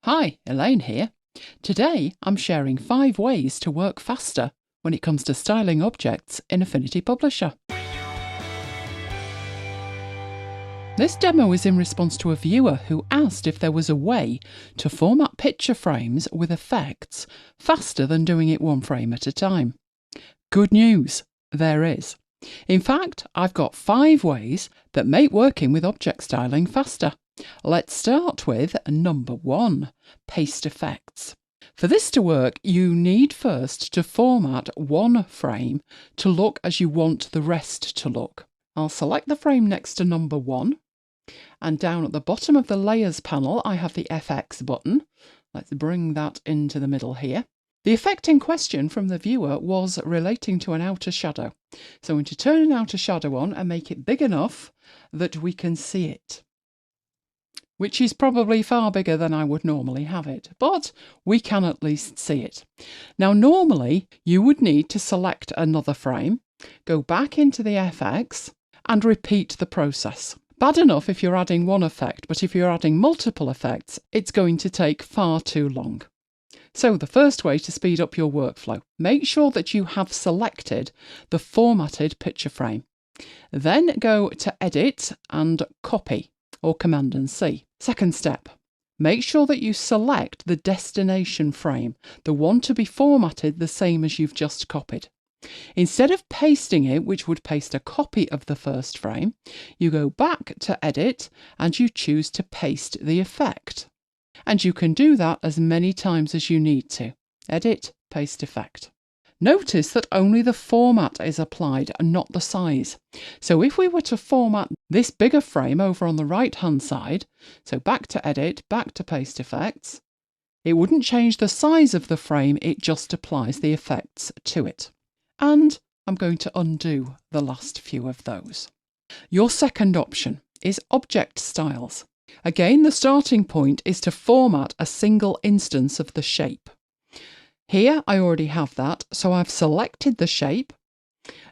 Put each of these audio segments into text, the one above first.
Hi, Elaine here. Today I'm sharing 5 ways to work faster when it comes to styling objects in Affinity Publisher. This demo is in response to a viewer who asked if there was a way to format picture frames with effects faster than doing it one frame at a time. Good news, there is. In fact, I've got 5 ways that make working with object styling faster. Let's start with number 1, paste effects. For this to work, you need first to format one frame to look as you want the rest to look. I'll select the frame next to number 1, and down at the bottom of the Layers panel I have the FX button. Let's bring that into the middle here. The effect in question from the viewer was relating to an outer shadow. So I'm going to turn an outer shadow on and make it big enough that we can see it, which is probably far bigger than I would normally have it, but we can at least see it. Now normally you would need to select another frame, go back into the FX and repeat the process. Bad enough if you're adding one effect, but if you're adding multiple effects, it's going to take far too long. So the first way to speed up your workflow, make sure that you have selected the formatted picture frame. Then go to Edit and Copy, or Command and C. Second step, make sure that you select the destination frame, the one to be formatted the same as you've just copied. Instead of pasting it, which would paste a copy of the first frame, you go back to Edit and you choose to paste the effect. And you can do that as many times as you need to. Edit, paste effect. Notice that only the format is applied and not the size. So if we were to format this bigger frame over on the right hand side, so back to Edit, back to Paste Effects, it wouldn't change the size of the frame, it just applies the effects to it. And I'm going to undo the last few of those. Your second option is Object Styles. Again, the starting point is to format a single instance of the shape. Here I already have that, so I've selected the shape.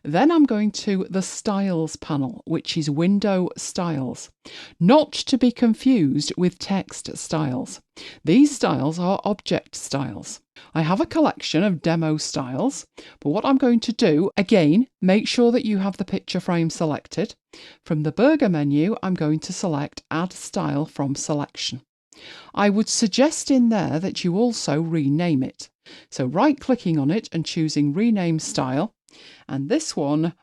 Then I'm going to the Styles panel, which is Window Styles, not to be confused with Text Styles. These styles are object styles. I have a collection of demo styles, but what I'm going to do, again, make sure that you have the picture frame selected. From the burger menu, I'm going to select Add Style from Selection. I would suggest in there that you also rename it. So right-clicking on it and choosing Rename Style, and this one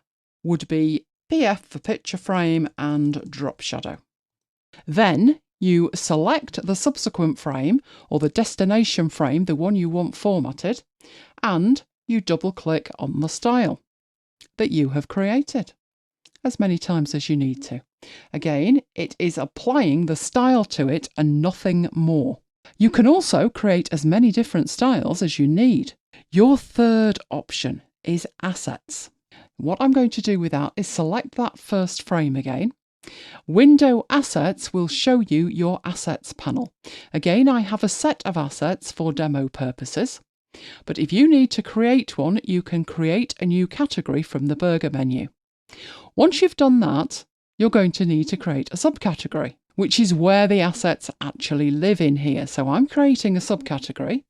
would be PF for picture frame and drop shadow. Then you select the subsequent frame or the destination frame, the one you want formatted, and you double-click on the style that you have created as many times as you need to. Again, it is applying the style to it and nothing more. You can also create as many different styles as you need. Your third option is Assets. What I'm going to do with that is select that first frame again. Window Assets will show you your Assets panel. Again, I have a set of assets for demo purposes, but if you need to create one, you can create a new category from the burger menu. Once you've done that, you're going to need to create a subcategory, which is where the assets actually live in here. So I'm creating a subcategory.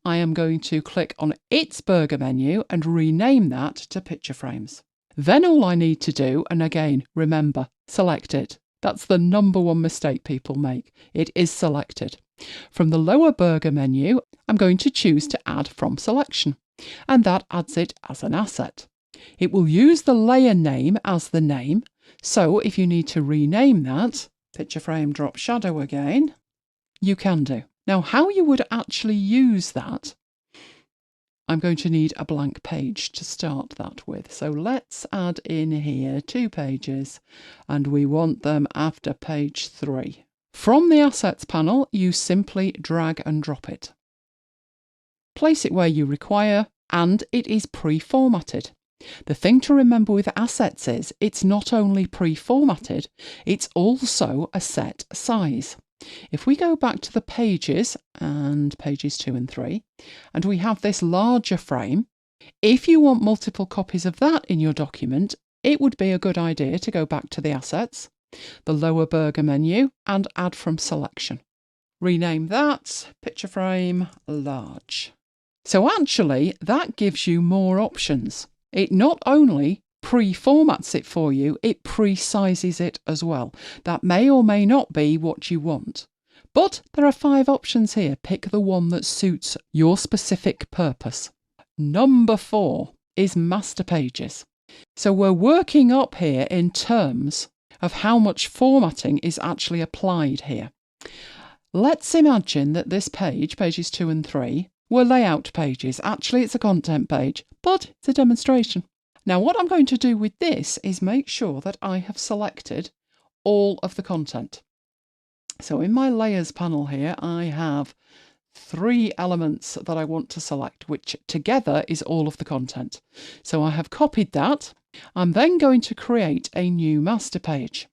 I am going to click on its burger menu and rename that to picture frames. Then all I need to do, and again, remember, select it. That's the number one mistake people make. It is selected. From the lower burger menu, I'm going to choose to add from selection, and that adds it as an asset. It will use the layer name as the name, so if you need to rename that, picture frame drop shadow again, you can do. Now, how you would actually use that, I'm going to need a blank page to start that with. So let's add in here 2 pages, and we want them after page 3. From the Assets panel, you simply drag and drop it. Place it where you require, and it is pre-formatted. The thing to remember with assets is it's not only pre-formatted, it's also a set size. If we go back to the pages and pages 2 and 3, and we have this larger frame, if you want multiple copies of that in your document, it would be a good idea to go back to the assets, the lower burger menu, and add from selection. Rename that picture frame large. So actually, that gives you more options. It not only pre-formats it for you, it pre-sizes it as well. That may or may not be what you want. But there are 5 options here. Pick the one that suits your specific purpose. Number 4 is master pages. So we're working up here in terms of how much formatting is actually applied here. Let's imagine that this page, pages 2 and 3, were layout pages. Actually, it's a content page, but it's a demonstration. Now, what I'm going to do with this is make sure that I have selected all of the content. So in my layers panel here, I have 3 elements that I want to select, which together is all of the content. So I have copied that. I'm then going to create a new master page.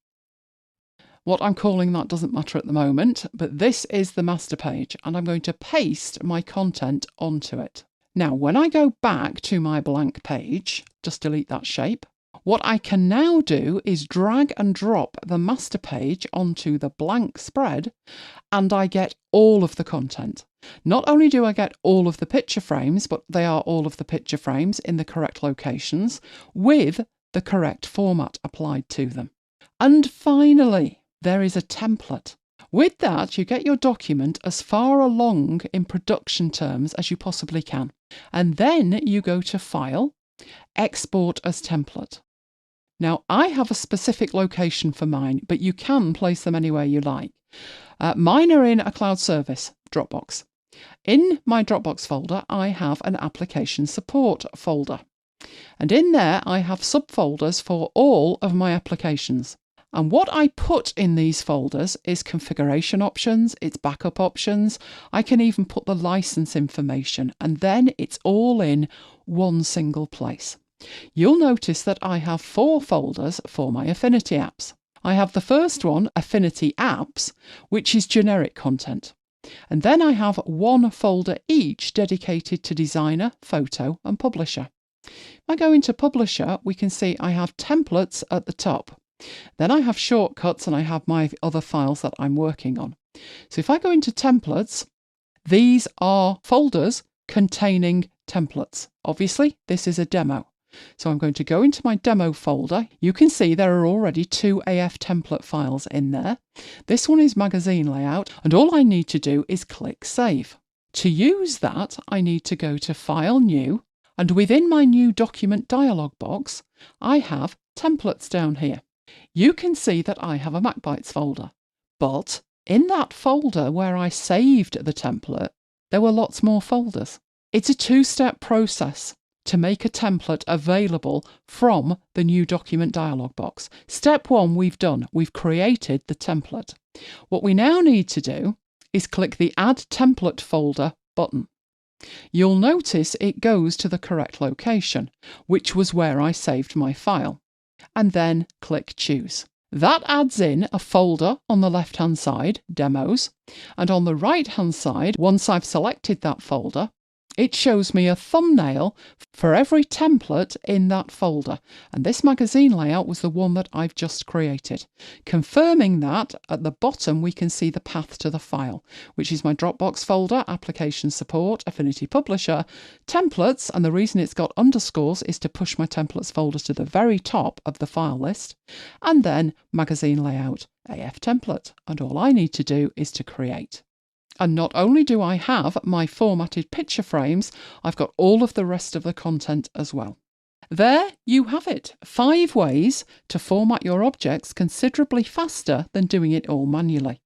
What I'm calling that doesn't matter at the moment, but this is the master page, and I'm going to paste my content onto it. Now, when I go back to my blank page, just delete that shape, what I can now do is drag and drop the master page onto the blank spread, and I get all of the content. Not only do I get all of the picture frames, but they are all of the picture frames in the correct locations with the correct format applied to them. And finally, there is a template. With that, you get your document as far along in production terms as you possibly can. And then you go to File, Export as Template. Now, I have a specific location for mine, but you can place them anywhere you like. Mine are in a cloud service, Dropbox. In my Dropbox folder, I have an application support folder. And in there, I have subfolders for all of my applications. And what I put in these folders is configuration options, it's backup options. I can even put the license information, and then it's all in one single place. You'll notice that I have 4 folders for my Affinity apps. I have the first one, Affinity Apps, which is generic content. And then I have 1 folder each dedicated to Designer, Photo and Publisher. If I go into Publisher, we can see I have templates at the top. Then I have shortcuts and I have my other files that I'm working on. So if I go into templates, these are folders containing templates. Obviously, this is a demo. So I'm going to go into my demo folder. You can see there are already 2 AF template files in there. This one is magazine layout, and all I need to do is click Save. To use that, I need to go to File, New, and within my new document dialog box, I have templates down here. You can see that I have a MacBytes folder, but in that folder where I saved the template, there were lots more folders. It's a 2-step process to make a template available from the new document dialog box. Step 1 we've done. We've created the template. What we now need to do is click the Add Template folder button. You'll notice it goes to the correct location, which was where I saved my file. And then click Choose. That adds in a folder on the left-hand side, Demos, and on the right-hand side, once I've selected that folder, it shows me a thumbnail for every template in that folder. And this magazine layout was the one that I've just created. Confirming that, at the bottom we can see the path to the file, which is my Dropbox folder, Application Support, Affinity Publisher, Templates, and the reason it's got underscores is to push my Templates folder to the very top of the file list, and then Magazine Layout, AF Template. And all I need to do is to create. And not only do I have my formatted picture frames, I've got all of the rest of the content as well. There you have it. 5 ways to format your objects considerably faster than doing it all manually.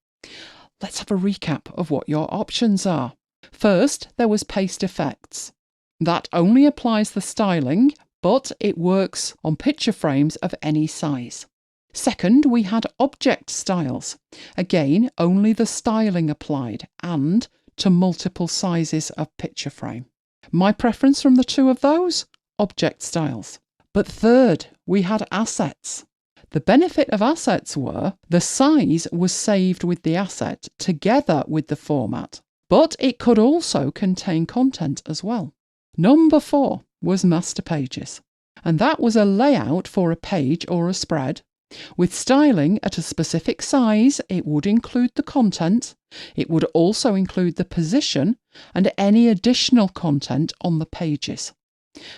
Let's have a recap of what your options are. First, there was paste effects. That only applies the styling, but it works on picture frames of any size. Second, we had object styles. Again, only the styling applied and to multiple sizes of picture frame. My preference from the 2 of those? Object styles. But third, we had assets. The benefit of assets were the size was saved with the asset together with the format, but it could also contain content as well. Number 4 was master pages, and that was a layout for a page or a spread With styling at a specific size, it would include the content, it would also include the position and any additional content on the pages.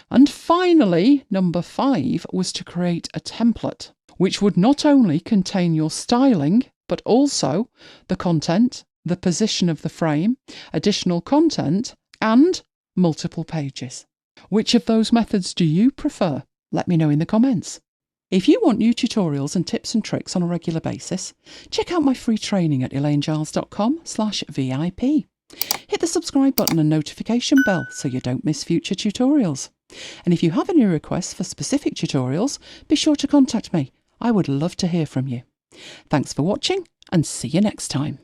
And finally, number 5 was to create a template, which would not only contain your styling, but also the content, the position of the frame, additional content, and multiple pages. Which of those methods do you prefer? Let me know in the comments. If you want new tutorials and tips and tricks on a regular basis, check out my free training at elainegiles.com/VIP. Hit the subscribe button and notification bell so you don't miss future tutorials. And if you have any requests for specific tutorials, be sure to contact me. I would love to hear from you. Thanks for watching and see you next time.